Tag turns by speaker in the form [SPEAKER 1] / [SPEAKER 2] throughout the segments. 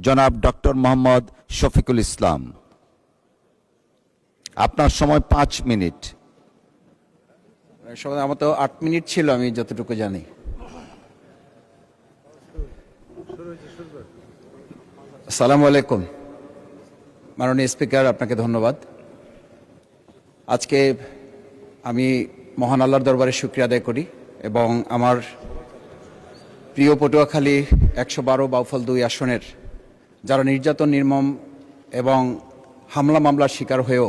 [SPEAKER 1] জনাব ডক্টর মোহাম্মদ শফিকুল ইসলাম। আপনার সময় 5 মিনিট।
[SPEAKER 2] আমার তো 8 মিনিট ছিল, আমি যতটুকু জানি। আসসালামু আলাইকুম। মাননীয় স্পিকার, আপনাকে ধন্যবাদ। আজকে আমি মহান আল্লাহর দরবারে শুকরিয়া আদায় করি এবং আমার প্রিয় পটুয়াখালী 112 বাউফল 2 আসনের যারা নির্যাতন, নির্মম এবং হামলা মামলার শিকার হয়েও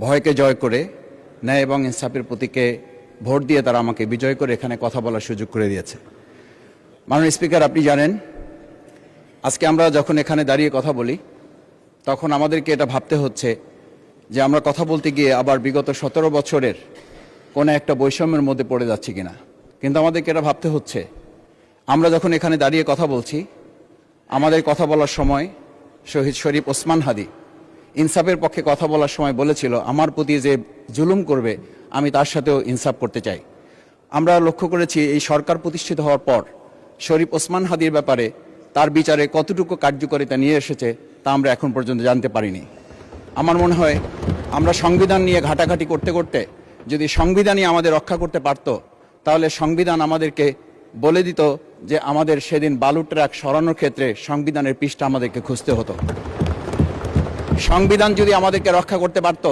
[SPEAKER 2] ভয়কে জয় করে ন্যায় এবং ইনসাফের প্রতীকে ভোট দিয়ে তারা আমাকে বিজয় করে এখানে কথা বলার সুযোগ করে দিয়েছে। মাননীয় স্পিকার, আপনি জানেন আজকে আমরা যখন এখানে দাঁড়িয়ে কথা বলি তখন আমাদেরকে এটা ভাবতে হচ্ছে যে আমরা কথা বলতে গিয়ে আবার বিগত 17 বছরের কোনো একটা বৈষম্যের মধ্যে পড়ে যাচ্ছি কিনা। কিন্তু আমাদেরকে এটা ভাবতে হচ্ছে আমরা যখন এখানে দাঁড়িয়ে কথা বলছি, আমাদের কথা বলার সময় শহীদ শরীফ ওসমান হাদি ইনসাফের পক্ষে কথা বলার সময় বলেছিল, আমার প্রতি যে জুলুম করবে আমি তার সাথেও ইনসাফ করতে চাই। আমরা লক্ষ্য করেছি এই সরকার প্রতিষ্ঠিত হওয়ার পর শরীফ ওসমান হাদির ব্যাপারে তার বিচারে কতটুকু কার্যকারিতা নিয়ে এসেছে তা আমরা এখন পর্যন্ত জানতে পারিনি। আমার মনে হয় আমরা সংবিধান নিয়ে ঘাটাঘাটি করতে করতে যদি সংবিধানই আমাদের রক্ষা করতে পারত, তাহলে সংবিধান আমাদেরকে বলে দিত যে আমাদের সেদিন বালু ট্রাক সরানোর ক্ষেত্রে সংবিধানের পৃষ্ঠা আমাদেরকে খুঁজতে হতো। সংবিধান যদি আমাদেরকে রক্ষা করতে পারত,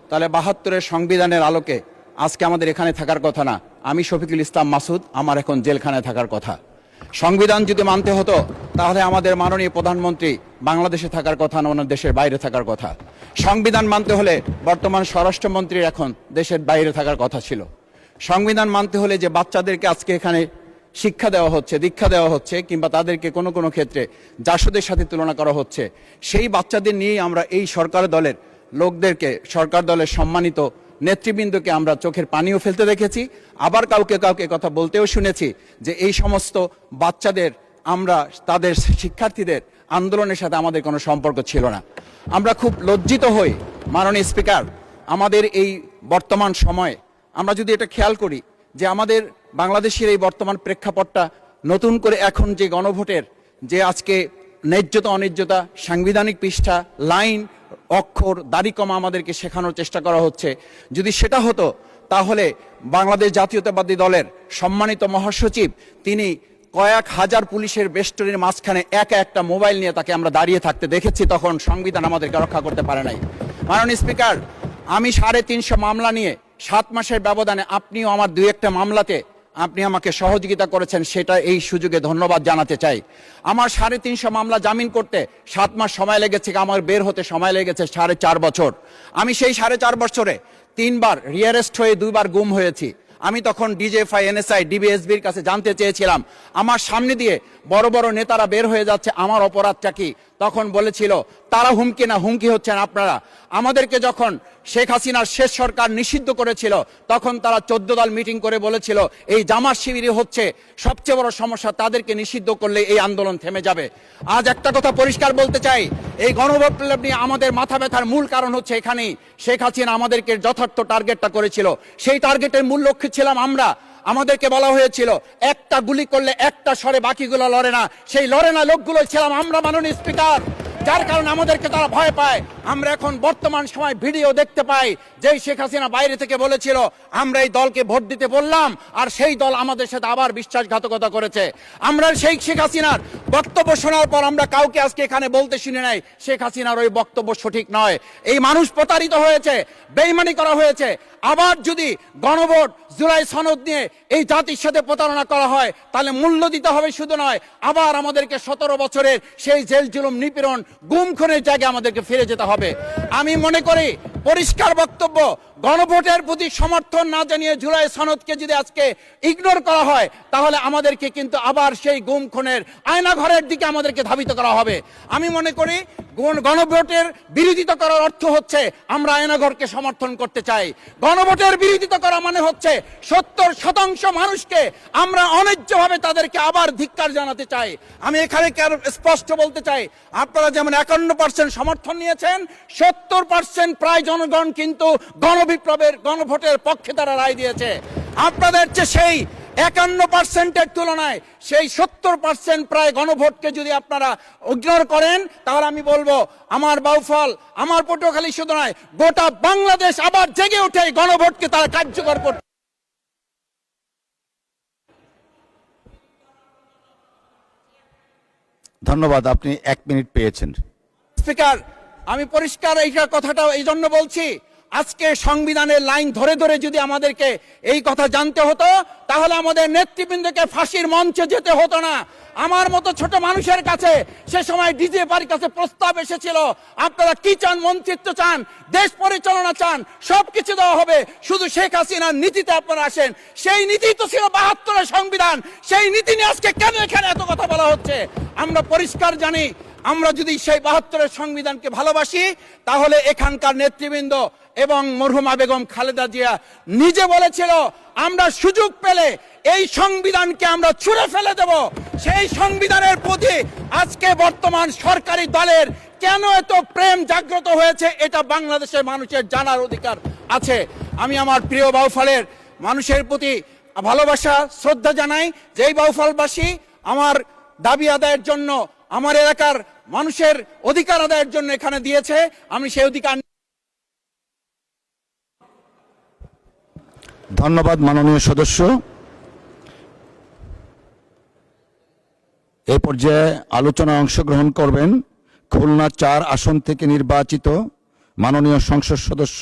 [SPEAKER 2] তাহলে 72-এর সংবিধানের আলোকে আজকে আমাদের এখানে থাকার কথা না। আমি শফিকুল ইসলাম মাসুদ, আমার এখন জেলখানায় থাকার কথা। সংবিধান যদি মানতে হতো, তাহলে আমাদের মাননীয় প্রধানমন্ত্রী বাংলাদেশে থাকার কথা না, ওনার দেশের বাইরে থাকার কথা। সংবিধান মানতে হলে বর্তমান স্বরাষ্ট্রমন্ত্রীর এখন দেশের বাইরে থাকার কথা ছিল। সংবিধান মানতে হলে যে বাচ্চাদেরকে আজকে এখানে শিক্ষা দেওয়া হচ্ছে, দীক্ষা দেওয়া হচ্ছে, কিংবা তাদেরকে কোনো কোনো ক্ষেত্রে জাসদের সাথে তুলনা করা হচ্ছে, সেই বাচ্চাদের নিয়েই আমরা এই সরকার দলের লোকদেরকে, সরকার দলের সম্মানিত নেতৃবৃন্দকে আমরা চোখের পানিও ফেলতে দেখেছি। আবার কাউকে কাউকে কথা বলতেও শুনেছি যে এই সমস্ত বাচ্চাদের, আমরা তাদের শিক্ষার্থীদের আন্দোলনের সাথে আমাদের কোনো সম্পর্ক ছিল না। আমরা খুব লজ্জিত হই মাননীয় স্পিকার, আমাদের এই বর্তমান সময়ে আমরা যদি এটা খেয়াল করি যে আমাদের বাংলাদেশের এই বর্তমান প্রেক্ষাপটটা নতুন করে এখন যে গণভোটের যে আজকে ন্যায্যতা অন্যায্যতা, সাংবিধানিক পৃষ্ঠা, লাইন, অক্ষর, দাড়িকমা আমাদেরকে শেখানোর চেষ্টা করা হচ্ছে, যদি সেটা হতো তাহলে বাংলাদেশ জাতীয়তাবাদী দলের সম্মানিত মহাসচিব তিনি কয়েক হাজার পুলিশের বেষ্টনীর মাঝখানে একা একটা মোবাইল নিয়ে তাকে আমরা দাঁড়িয়ে থাকতে দেখেছি, তখন সংবিধান আমাদেরকে রক্ষা করতে পারে নাই। মাননীয় স্পিকার, আমি 350 মামলা নিয়ে 7 মাসের ব্যবধানে, আপনিও আমার 2-1টা মামলাতে আপনি আমাকে সহযোগিতা করেছেন, সেটা এই সুযোগে ধন্যবাদ জানাতে চাই। আমার 350 মামলা জামিন করতে 7 মাস সময় লেগেছে, আমার বের হতে সময় লেগেছে 4.5 বছর। আমি সেই 4.5 বছরে 3 বার রিয়ারেস্ট হয়ে 2 বার গুম হয়েছি। আমি তখন ডিজিএফআই, এনএসআই, ডিবিএসবির কাছে জানতে চেয়েছিলাম আমার সামনে দিয়ে বড় বড় নেতারা বের হয়ে যাচ্ছে, আমার অপরাধটা কি? তখন বলেছিল তারা হুমকি না, হুমকি হচ্ছেন আপনারা। আমাদেরকে যখন শেখ হাসিনার শেষ সরকার নিষিদ্ধ করেছিল, তখন তারা 14 দল মিটিং করে বলেছিল এই জামাত শিবিরই হচ্ছে সবচেয়ে বড় সমস্যা, তাদেরকে নিষিদ্ধ করলে এই আন্দোলন থেমে যাবে। আজ একটা কথা পরিষ্কার বলতে চাই, এই গণবিপ্লব নিয়ে আমাদের মাথা ব্যথার মূল কারণ হচ্ছে এখানেই শেখ হাসিনা আমাদেরকে যথার্থ টার্গেটটা করেছিল। সেই টার্গেটের মূল লক্ষ্য ছিলাম আমরা। আমাদেরকে বলা হয়েছিল একটা গুলি করলে একটা সরে বাকিগুলো লড়ে না, সেই লড়ে না লোকগুলো ছিলাম আমরা মাননীয় স্পিকার, যার কারণে আমাদেরকে তারা ভয় পায়। আমরা এখন বর্তমান সময় ভিডিও দেখতে পাই যেই শেখ হাসিনা বাইরে থেকে বলেছিল আমরা এই দলকে ভোট দিতে বললাম, আর সেই দল আমাদের সাথে আবার বিশ্বাসঘাতকতা করেছে। আমরা সেই শেখ হাসিনার বক্তব্য শোনার পর আমরা কাউকে আজকে এখানে বলতে শুনি নাই শেখ হাসিনার ওই বক্তব্য সঠিক নয়। এই মানুষ প্রতারিত হয়েছে, বেইমানি করা হয়েছে। আবার যদি গণভোট, জুলাই সনদ নিয়ে এই জাতির সাথে প্রতারণা করা হয়, তাহলে মূল্য দিতে হবে শুধু নয়, আবার আমাদেরকে 17 বছরের সেই জেল জুলুম, নিপীড়ন, গুম খুনের জায়গায় আমাদেরকে ফিরে যেতে হবে। আমি মনে করি পরিষ্কার বক্তব্য, গণভোটের প্রতি সমর্থন না জানিয়ে জুলাই সনদকে যদি আজকে ইগনোর করা হয়, তাহলে আমাদেরকে কিন্তু আবার সেই গুম খুনের আয়নাঘরের দিকে আমাদেরকে ধাবিত করা হবে। আমি মনে করি গণভোটের বিরোধিতা করার অর্থ হচ্ছে আমরা আয়নাঘরকে সমর্থন করতে চাই। গণভোটের বিরোধিতা করা মানে হচ্ছে 70% মানুষকে আমরা অন্যায্যভাবে তাদেরকে আবার ধিক্কার জানাতে চাই। আমি এখানে স্পষ্ট বলতে চাই, আপনারা যেমন 51% সমর্থন নিয়েছেন, 70% প্রায় জনগণ কিন্তু গণবিপ্লবের, গণভোটের পক্ষে তারা রায় দিয়েছে। আপনাদের চেয়ে সেই 51%-এর তুলনায় সেই 70% প্রায় গণভোটকে যদি আপনারা ইগনোর করেন, তাহলে আমি বলবো আমার বাউফল, আমার পটুয়াখালী শুধু নয়, গোটা বাংলাদেশ আবার জেগে ওঠে এই গণভোটকে তারা কার্যকর করতে।
[SPEAKER 1] ধন্যবাদ, আপনি 1 মিনিট পেয়েছেন।
[SPEAKER 2] স্পিকার, আমি পরিষ্কার এই কথাটা এই জন্য বলছি, আজকে সংবিধানের লাইন ধরে ধরে যদি আমাদেরকে এই কথা জানতে হতো, তাহলে আমাদের নেতৃবৃন্দকে ফাঁসির মঞ্চে যেতে হতো না। আমার মতো ছোট মানুষের কাছে সে সময় ডিজিএফআইর কাছে প্রস্তাব এসেছিল, আপনারা কি চান, মন্ত্রিত্ব চান, দেশ পরিচালনা চান, সবকিছু দেওয়া হবে, শুধু শেখ হাসিনার নীতিতে আপনারা আসেন। সেই নীতি তো ছিল 72-এর সংবিধান, সেই নীতি নিয়ে আজকে কেন এখানে এত কথা বলা হচ্ছে? আমরা পরিষ্কার জানি, আমরা যদি সেই 72-এর সংবিধানকে ভালোবাসি, তাহলে এখানকার নেতৃবৃন্দ এবং মরহুমা বেগম খালেদা জিয়া নিজে বলেছিল, আমরা সুযোগ পেলে এই সংবিধানকে আমরা ছুঁড়ে ফেলে দেব। সেই সংবিধানের প্রতি আজকে বর্তমান সরকারি দলের কেন এত প্রেম জাগ্রত হয়েছে, এটা বাংলাদেশের মানুষের জানার অধিকার আছে। আমি আমার প্রিয় বাউফলের মানুষের প্রতি ভালোবাসা, শ্রদ্ধা জানাই। যেই বাউফলবাসী আমার দাবি আদায়ের জন্য, আমার এলাকার মানুষের অধিকার আদায়ের জন্য এখানে দিয়েছে, আমি সেই অধিকার।
[SPEAKER 1] ধন্যবাদ মাননীয় সদস্য। এই পর্যায়ে আলোচনায় অংশগ্রহণ করবেন খুলনা 4 আসন থেকে নির্বাচিত মাননীয় সংসদ সদস্য